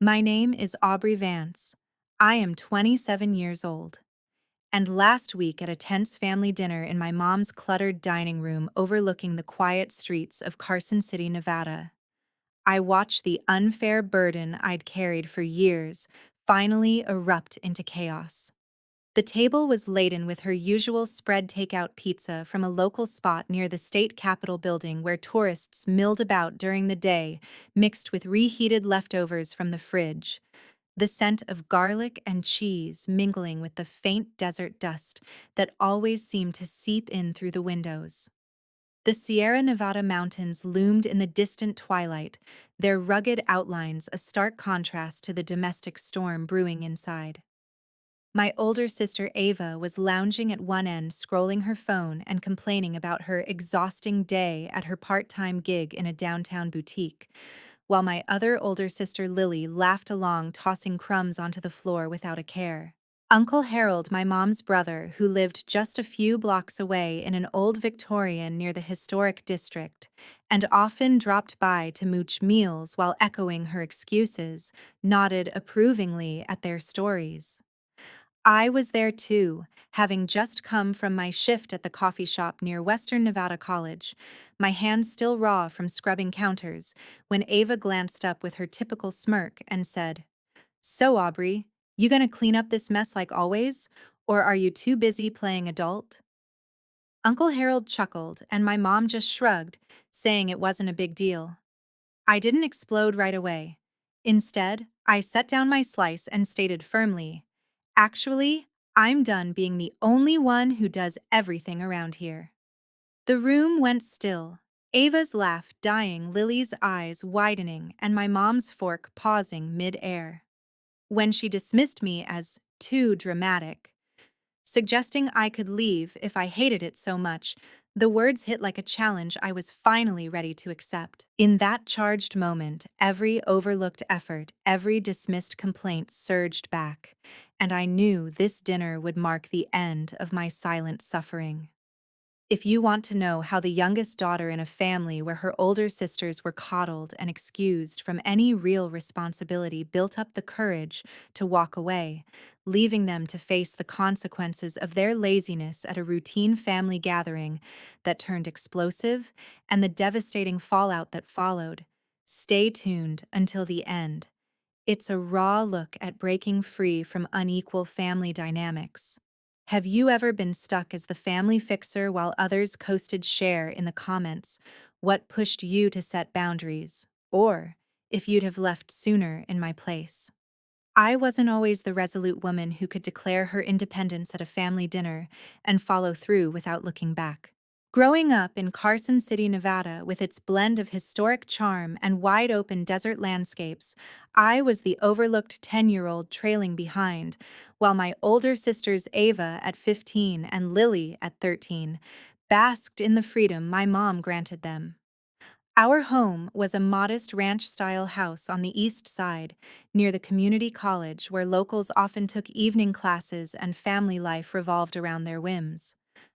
My name is Aubrey Vance. I am 27 years old. And last week at a tense family dinner in my mom's cluttered dining room overlooking the quiet streets of Carson City, Nevada, I watched the unfair burden I'd carried for years finally erupt into chaos. The table was laden with her usual spread takeout pizza from a local spot near the state capitol building where tourists milled about during the day, mixed with reheated leftovers from the fridge, the scent of garlic and cheese mingling with the faint desert dust that always seemed to seep in through the windows. The Sierra Nevada mountains loomed in the distant twilight, their rugged outlines a stark contrast to the domestic storm brewing inside. My older sister Ava was lounging at one end, scrolling her phone and complaining about her exhausting day at her part-time gig in a downtown boutique, while my other older sister Lily laughed along, tossing crumbs onto the floor without a care. Uncle Harold, my mom's brother, who lived just a few blocks away in an old Victorian near the historic district, and often dropped by to mooch meals while echoing her excuses, nodded approvingly at their stories. I was there too, having just come from my shift at the coffee shop near Western Nevada College, my hands still raw from scrubbing counters, when Ava glanced up with her typical smirk and said, "So, Aubrey, you gonna clean up this mess like always? Or are you too busy playing adult?" Uncle Harold chuckled, and my mom just shrugged, saying it wasn't a big deal. I didn't explode right away. Instead, I set down my slice and stated firmly, "Actually, I'm done being the only one who does everything around here." The room went still, Ava's laugh dying, Lily's eyes widening, and my mom's fork pausing mid-air. When she dismissed me as too dramatic, suggesting I could leave if I hated it so much, the words hit like a challenge I was finally ready to accept. In that charged moment, every overlooked effort, every dismissed complaint surged back, and I knew this dinner would mark the end of my silent suffering. If you want to know how the youngest daughter in a family where her older sisters were coddled and excused from any real responsibility built up the courage to walk away, leaving them to face the consequences of their laziness at a routine family gathering that turned explosive and the devastating fallout that followed, stay tuned until the end. It's a raw look at breaking free from unequal family dynamics. Have you ever been stuck as the family fixer while others coasted? Share in the comments what pushed you to set boundaries, or if you'd have left sooner in my place. I wasn't always the resolute woman who could declare her independence at a family dinner and follow through without looking back. Growing up in Carson City, Nevada, with its blend of historic charm and wide-open desert landscapes, I was the overlooked 10-year-old trailing behind, while my older sisters Ava at 15 and Lily at 13 basked in the freedom my mom granted them. Our home was a modest ranch-style house on the east side, near the community college where locals often took evening classes and family life revolved around their whims.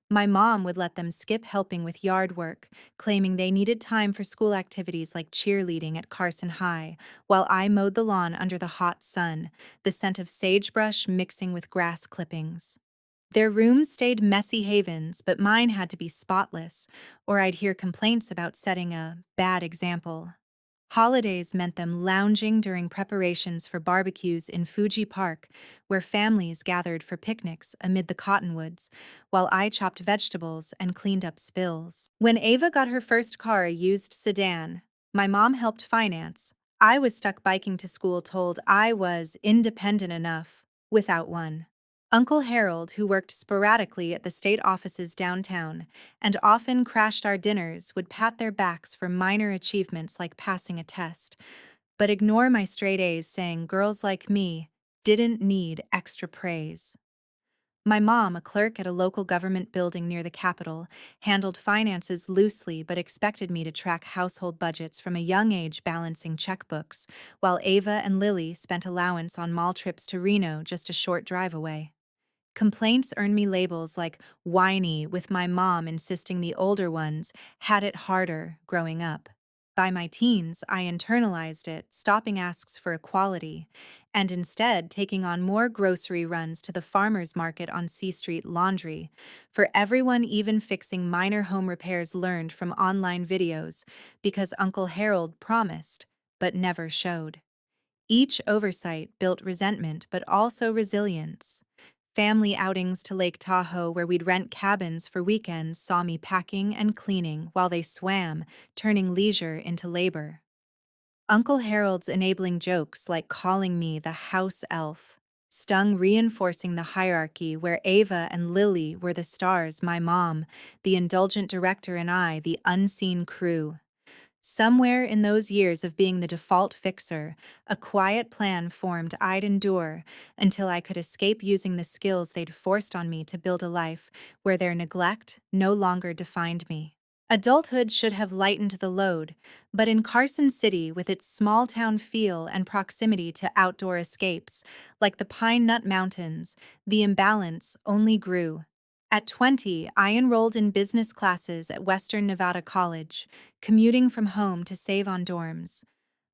My mom would let them skip helping with yard work, claiming they needed time for school activities like cheerleading at Carson High, while I mowed the lawn under the hot sun, the scent of sagebrush mixing with grass clippings. Their rooms stayed messy havens, but mine had to be spotless, or I'd hear complaints about setting a bad example. Holidays meant them lounging during preparations for barbecues in Fuji Park, where families gathered for picnics amid the cottonwoods, while I chopped vegetables and cleaned up spills. When Ava got her first car, a used sedan, my mom helped finance. I was stuck biking to school, told I was independent enough without one. Uncle Harold, who worked sporadically at the state offices downtown and often crashed our dinners, would pat their backs for minor achievements like passing a test, but ignore my straight A's, saying girls like me didn't need extra praise. My mom, a clerk at a local government building near the Capitol, handled finances loosely but expected me to track household budgets from a young age, balancing checkbooks, while Ava and Lily spent allowance on mall trips to Reno, just a short drive away. Complaints earned me labels like whiny, with my mom insisting the older ones had it harder growing up. By my teens, I internalized it, stopping asks for equality, and instead taking on more grocery runs to the farmer's market on C Street Laundry, for everyone even fixing minor home repairs learned from online videos because Uncle Harold promised, but never showed. Each oversight built resentment but also resilience. Family outings to Lake Tahoe, where we'd rent cabins for weekends, saw me packing and cleaning while they swam, turning leisure into labor. Uncle Harold's enabling jokes, like calling me the house elf, stung, reinforcing the hierarchy where Ava and Lily were the stars, my mom, the indulgent director, and I, the unseen crew. Somewhere in those years of being the default fixer, a quiet plan formed I'd endure until I could escape using the skills they'd forced on me to build a life where their neglect no longer defined me. Adulthood should have lightened the load, but in Carson City, with its small town feel and proximity to outdoor escapes, like the Pine Nut Mountains, the imbalance only grew. At 20, I enrolled in business classes at Western Nevada College, commuting from home to save on dorms.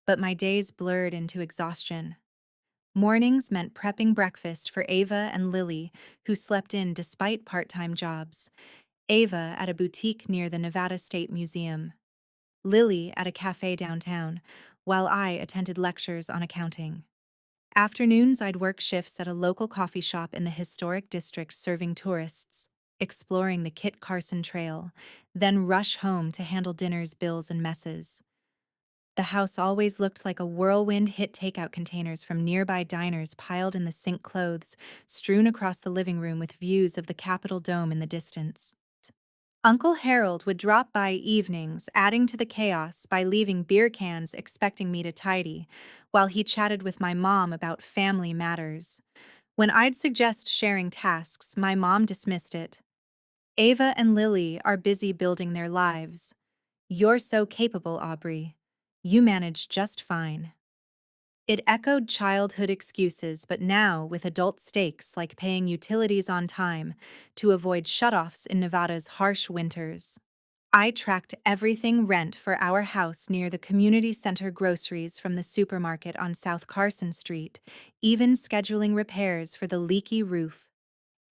But my days blurred into exhaustion. Mornings meant prepping breakfast for Ava and Lily, who slept in despite part-time jobs. Ava at a boutique near the Nevada State Museum. Lily at a cafe downtown, while I attended lectures on accounting. Afternoons, I'd work shifts at a local coffee shop in the historic district serving tourists, exploring the Kit Carson Trail, then rush home to handle dinners, bills, and messes. The house always looked like a whirlwind, hit takeout containers from nearby diners piled in the sink, clothes strewn across the living room with views of the Capitol Dome in the distance. Uncle Harold would drop by evenings, adding to the chaos by leaving beer cans expecting me to tidy, while he chatted with my mom about family matters. When I'd suggest sharing tasks, my mom dismissed it. Ava and Lily are busy building their lives. You're so capable, Aubrey. You manage just fine. It echoed childhood excuses, but now with adult stakes like paying utilities on time to avoid shutoffs in Nevada's harsh winters. I tracked everything: rent for our house near the community center, groceries from the supermarket on South Carson Street, even scheduling repairs for the leaky roof.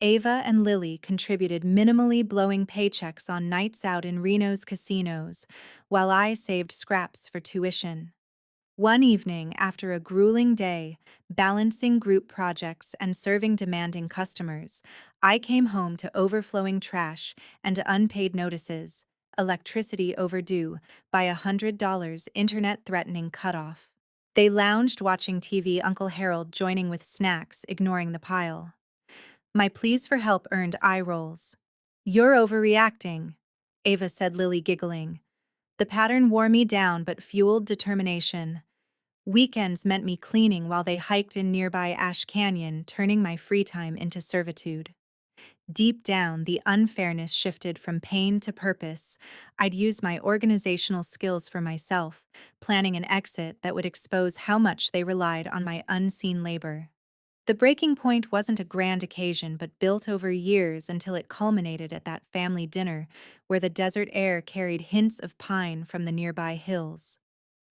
Ava and Lily contributed, minimally blowing paychecks on nights out in Reno's casinos, while I saved scraps for tuition. One evening, after a grueling day, balancing group projects and serving demanding customers, I came home to overflowing trash and unpaid notices, electricity overdue by $100, internet threatening cutoff. They lounged watching TV, Uncle Harold joining with snacks, ignoring the pile. My pleas for help earned eye rolls. "You're overreacting," Ava said, Lily giggling. The pattern wore me down but fueled determination. Weekends meant me cleaning while they hiked in nearby Ash Canyon, turning my free time into servitude. Deep down, the unfairness shifted from pain to purpose. I'd use my organizational skills for myself, planning an exit that would expose how much they relied on my unseen labor. The breaking point wasn't a grand occasion, but built over years until it culminated at that family dinner where the desert air carried hints of pine from the nearby hills.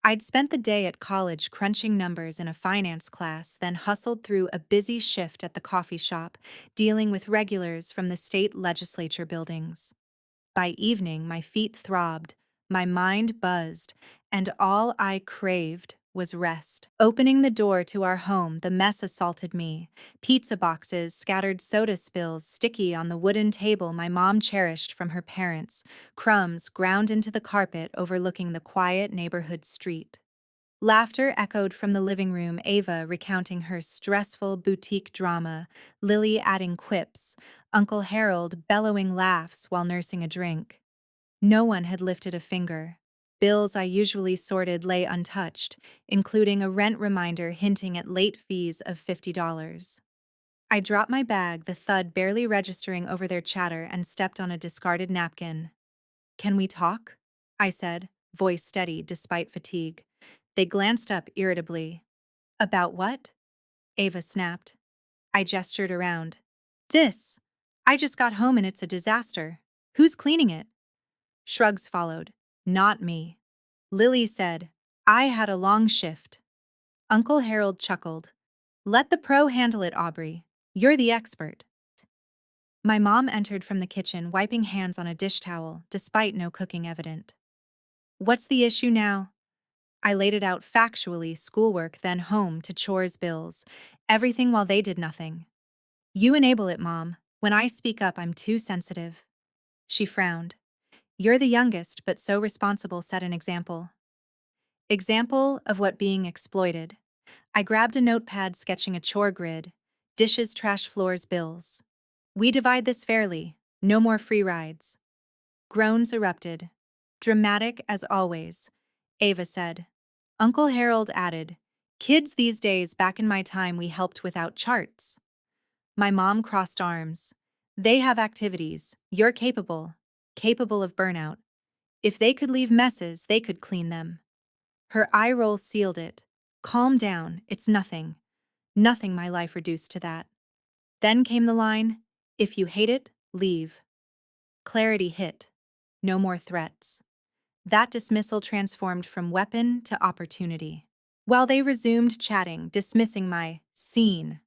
I'd spent the day at college crunching numbers in a finance class, then hustled through a busy shift at the coffee shop, dealing with regulars from the state legislature buildings. By evening, my feet throbbed, my mind buzzed, and all I craved was rest. Opening the door to our home, the mess assaulted me. Pizza boxes, scattered soda spills, sticky on the wooden table my mom cherished from her parents, crumbs ground into the carpet overlooking the quiet neighborhood street. Laughter echoed from the living room, Ava recounting her stressful boutique drama, Lily adding quips, Uncle Harold bellowing laughs while nursing a drink. No one had lifted a finger. Bills I usually sorted lay untouched, including a rent reminder hinting at late fees of $50. I dropped my bag, the thud barely registering over their chatter, and stepped on a discarded napkin. "Can we talk?" I said, voice steady despite fatigue. They glanced up irritably. "About what?" Ava snapped. I gestured around. "This! I just got home and it's a disaster. Who's cleaning it?" Shrugs followed. "Not me." Lily said, I had a long shift. Uncle Harold chuckled. Let the pro handle it, Aubrey. You're the expert. My mom entered from the kitchen, wiping hands on a dish towel, despite no cooking evident. What's the issue now? I laid it out factually: schoolwork, then home, to chores, bills. Everything while they did nothing. You enable it, Mom. When I speak up, I'm too sensitive. She frowned. You're the youngest, but so responsible. Set an example. Example of what being exploited. I grabbed a notepad, sketching a chore grid: dishes, trash, floors, bills. We divide this fairly. No more free rides. Groans erupted. Dramatic as always, Ava said. Uncle Harold added, kids these days, back in my time, we helped without charts. My mom crossed arms. They have activities. You're capable of burnout. If they could leave messes, they could clean them. Her eye roll sealed it. Calm down, it's nothing. Nothing my life reduced to that. Then came the line, if you hate it, leave. Clarity hit. No more threats. That dismissal transformed from weapon to opportunity. While they resumed chatting, dismissing my scene,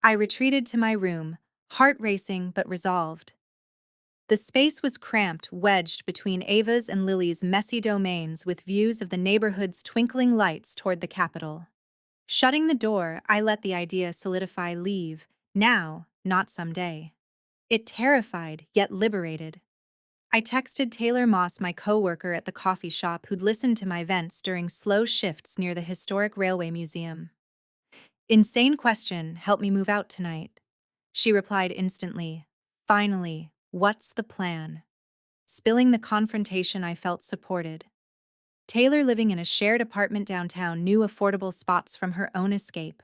I retreated to my room, heart racing but resolved. The space was cramped, wedged between Ava's and Lily's messy domains, with views of the neighborhood's twinkling lights toward the Capitol. Shutting the door, I let the idea solidify: leave, now, not someday. It terrified, yet liberated. I texted Taylor Moss, my coworker at the coffee shop who'd listened to my vents during slow shifts near the historic railway museum. Insane question, help me move out tonight. She replied instantly. Finally, what's the plan? Spilling the confrontation, I felt supported. Taylor, living in a shared apartment downtown, knew affordable spots from her own escape.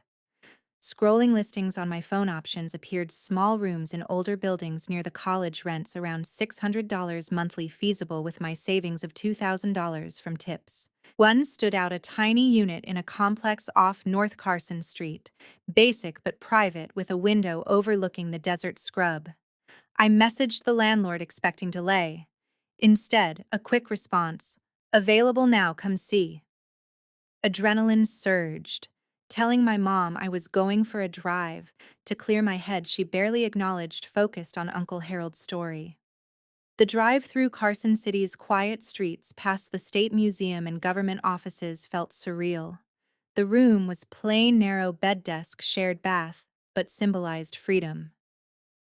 Scrolling listings on my phone, options appeared: small rooms in older buildings near the college, rents around $600 monthly, feasible with my savings of $2,000 from tips. One stood out: a tiny unit in a complex off North Carson Street, basic but private, with a window overlooking the desert scrub. I messaged the landlord, expecting delay. Instead, a quick response: available now, come see. Adrenaline surged. Telling my mom I was going for a drive to clear my head, she barely acknowledged, focused on Uncle Harold's story. The drive through Carson City's quiet streets, past the State Museum and government offices, felt surreal. The room was plain, narrow bed, desk, shared bath, but symbolized freedom.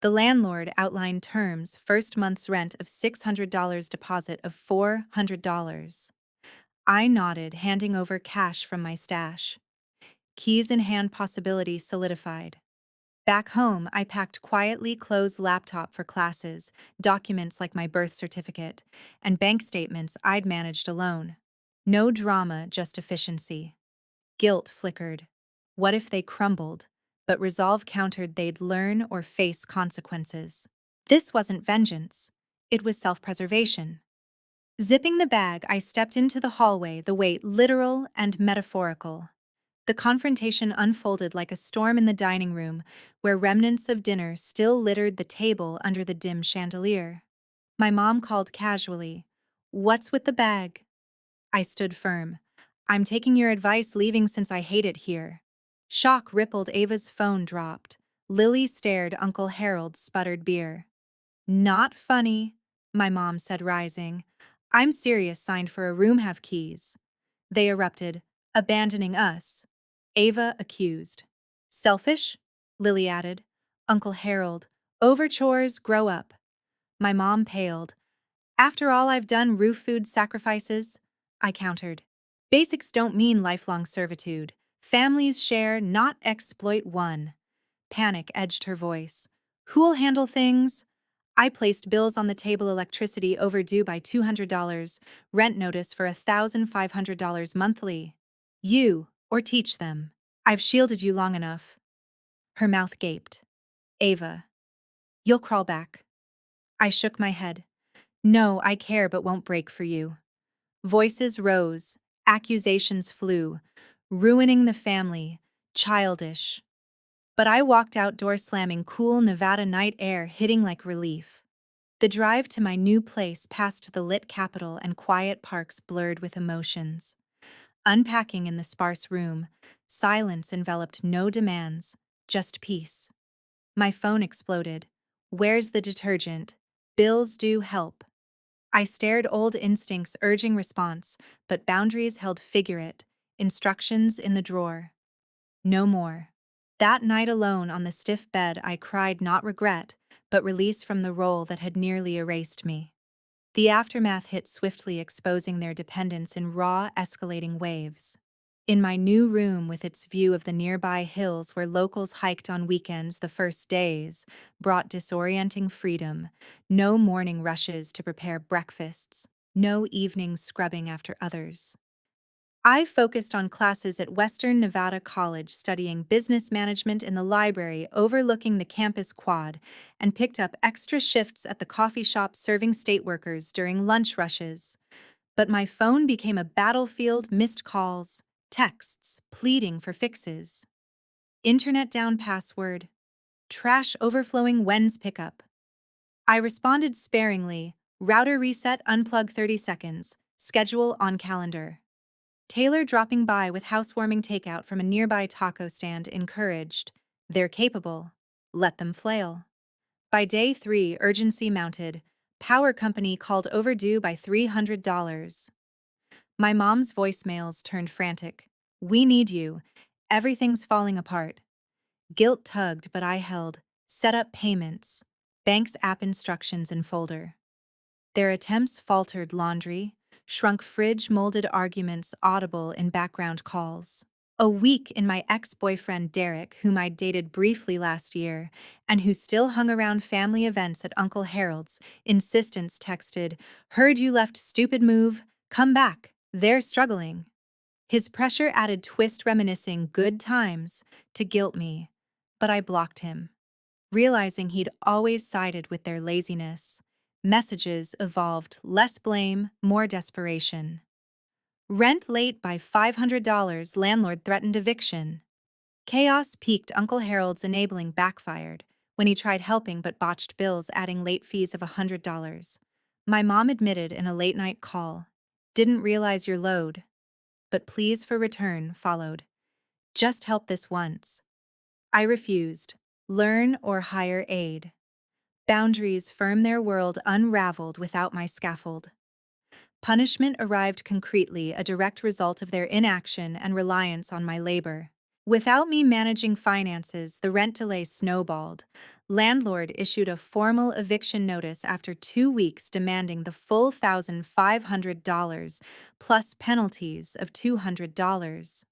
The landlord outlined terms: first month's rent of $600, deposit of $400. I nodded, handing over cash from my stash. Keys in hand, possibility solidified. Back home, I packed quietly, closed laptop for classes, documents like my birth certificate, and bank statements I'd managed alone. No drama, just efficiency. Guilt flickered. What if they crumbled? But resolve countered: they'd learn or face consequences. This wasn't vengeance. It was self-preservation. Zipping the bag, I stepped into the hallway, the weight literal and metaphorical. The confrontation unfolded like a storm in the dining room, where remnants of dinner still littered the table under the dim chandelier. My mom called casually, "What's with the bag?" I stood firm. "I'm taking your advice, leaving since I hate it here." Shock rippled. Ava's phone dropped. Lily stared. Uncle Harold sputtered beer. "Not funny," my mom said, rising. "I'm serious, signed for a room, have keys." They erupted, abandoning us. Ava accused. "Selfish?" Lily added. Uncle Harold, "over chores, grow up." My mom paled. "After all I've done, roof, food, sacrifices," I countered. "Basics don't mean lifelong servitude. Families share, not exploit one." Panic edged her voice. "Who'll handle things?" I placed bills on the table: electricity overdue by $200, rent notice for $1,500 monthly. "You, or teach them. I've shielded you long enough." Her mouth gaped. "Ava, you'll crawl back." I shook my head. "No, I care but won't break for you." Voices rose, accusations flew. "Ruining the family, childish." But I walked out, door slamming, cool Nevada night air hitting like relief. The drive to my new place past the lit Capitol and quiet parks blurred with emotions. Unpacking in the sparse room, silence enveloped no demands, just peace. My phone exploded. Where's the detergent? Bills due help. I stared, old instincts urging response, but boundaries held figurate, instructions in the drawer. No more. That night alone on the stiff bed, I cried not regret, but release from the role that had nearly erased me. The aftermath hit swiftly, exposing their dependence in raw, escalating waves. In my new room, with its view of the nearby hills where locals hiked on weekends the first days, brought disorienting freedom. No morning rushes to prepare breakfasts, no evening scrubbing after others. I focused on classes at Western Nevada College, studying business management in the library overlooking the campus quad, and picked up extra shifts at the coffee shop serving state workers during lunch rushes. But my phone became a battlefield: missed calls, texts, pleading for fixes. Internet down, password, trash overflowing, when's pickup? I responded sparingly: router reset, unplug 30 seconds, schedule on calendar. Taylor dropping by with housewarming takeout from a nearby taco stand encouraged. They're capable. Let them flail. By day 3, urgency mounted. Power company called overdue by $300. My mom's voicemails turned frantic. We need you. Everything's falling apart. Guilt tugged, but I held. Set up payments. Bank's app instructions in folder. Their attempts faltered: laundry, shrunk fridge, molded arguments audible in background calls. A week in, my ex-boyfriend Derek, whom I'd dated briefly last year, and who still hung around family events at Uncle Harold's, insistence texted, heard you left, stupid move, come back, they're struggling. His pressure added twist, reminiscing good times, to guilt me, but I blocked him, realizing he'd always sided with their laziness. Messages evolved: less blame, more desperation. Rent late by $500, landlord threatened eviction. Chaos peaked, Uncle Harold's enabling backfired when he tried helping but botched bills, adding late fees of $100. My mom admitted in a late-night call, didn't realize your load, but pleas for return followed. Just help this once. I refused. Learn or hire aid. Boundaries firm, their world unraveled without my scaffold. Punishment arrived concretely, a direct result of their inaction and reliance on my labor. Without me managing finances, the rent delay snowballed. Landlord issued a formal eviction notice after 2 weeks, demanding the full $1,500 plus penalties of $200.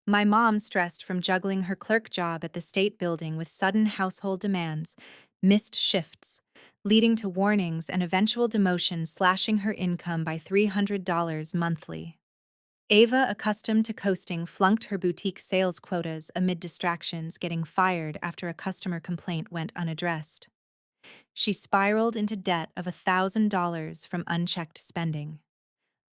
My mom, stressed from juggling her clerk job at the state building with sudden household demands, missed shifts, leading to warnings and eventual demotion, slashing her income by $300 monthly. Ava, accustomed to coasting, flunked her boutique sales quotas amid distractions, getting fired after a customer complaint went unaddressed. She spiraled into debt of $1,000 from unchecked spending.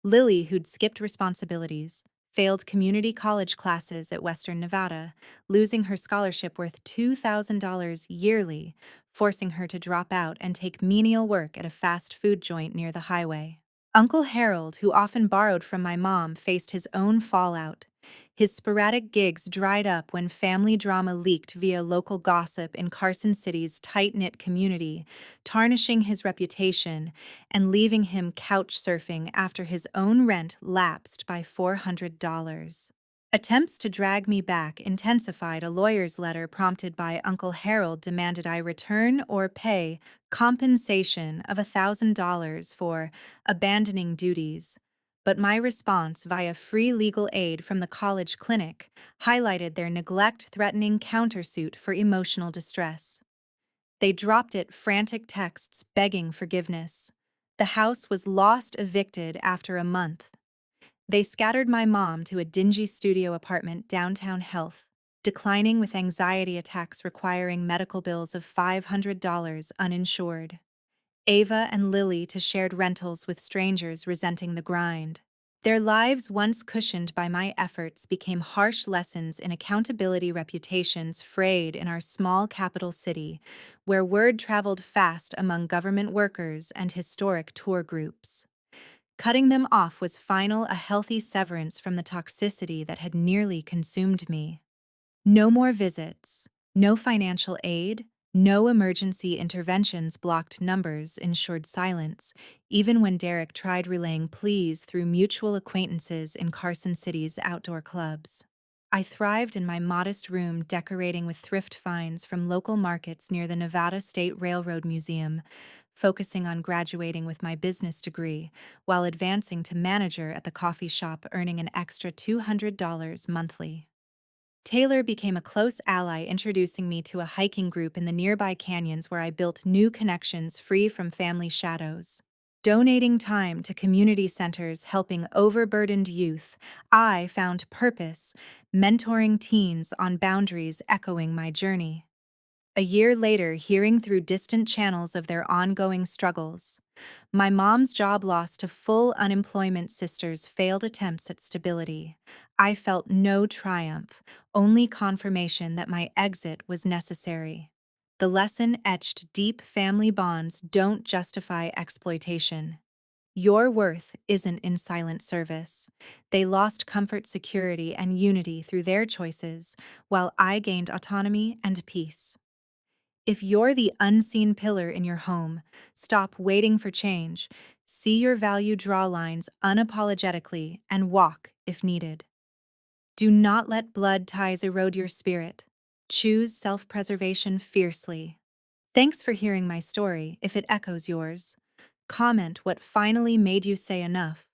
Lily, who'd skipped responsibilities, failed community college classes at Western Nevada, losing her scholarship worth $2,000 yearly, forcing her to drop out and take menial work at a fast food joint near the highway. Uncle Harold, who often borrowed from my mom, faced his own fallout. His sporadic gigs dried up when family drama leaked via local gossip in Carson City's tight-knit community, tarnishing his reputation and leaving him couch surfing after his own rent lapsed by $400. Attempts to drag me back intensified. A lawyer's letter prompted by Uncle Harold demanded I return or pay compensation of $1,000 for abandoning duties. But my response via free legal aid from the college clinic highlighted their neglect, threatening countersuit for emotional distress. They dropped it, frantic texts begging forgiveness. The house was lost, evicted after a month. They scattered my mom to a dingy studio apartment downtown Health, declining with anxiety attacks requiring medical bills of $500 uninsured. Ava and Lily to shared rentals with strangers, resenting the grind. Their lives, once cushioned by my efforts, became harsh lessons in accountability, reputations frayed in our small capital city, where word traveled fast among government workers and historic tour groups. Cutting them off was final, a healthy severance from the toxicity that had nearly consumed me. No more visits, no financial aid, no emergency interventions. Blocked numbers ensured silence, even when Derek tried relaying pleas through mutual acquaintances in Carson City's outdoor clubs. I thrived in my modest room, decorating with thrift finds from local markets near the Nevada State Railroad Museum, focusing on graduating with my business degree while advancing to manager at the coffee shop, earning an extra $200 monthly. Taylor became a close ally, introducing me to a hiking group in the nearby canyons where I built new connections free from family shadows. Donating time to community centers helping overburdened youth, I found purpose, mentoring teens on boundaries, echoing my journey. A year later, hearing through distant channels of their ongoing struggles, my mom's job loss to full unemployment, sisters' failed attempts at stability, I felt no triumph, only confirmation that my exit was necessary. The lesson etched deep: family bonds don't justify exploitation. Your worth isn't in silent service. They lost comfort, security, and unity through their choices, while I gained autonomy and peace. If you're the unseen pillar in your home, stop waiting for change. See your value, draw lines unapologetically, and walk if needed. Do not let blood ties erode your spirit. Choose self preservation fiercely. Thanks for hearing my story. If it echoes yours, comment what finally made you say enough.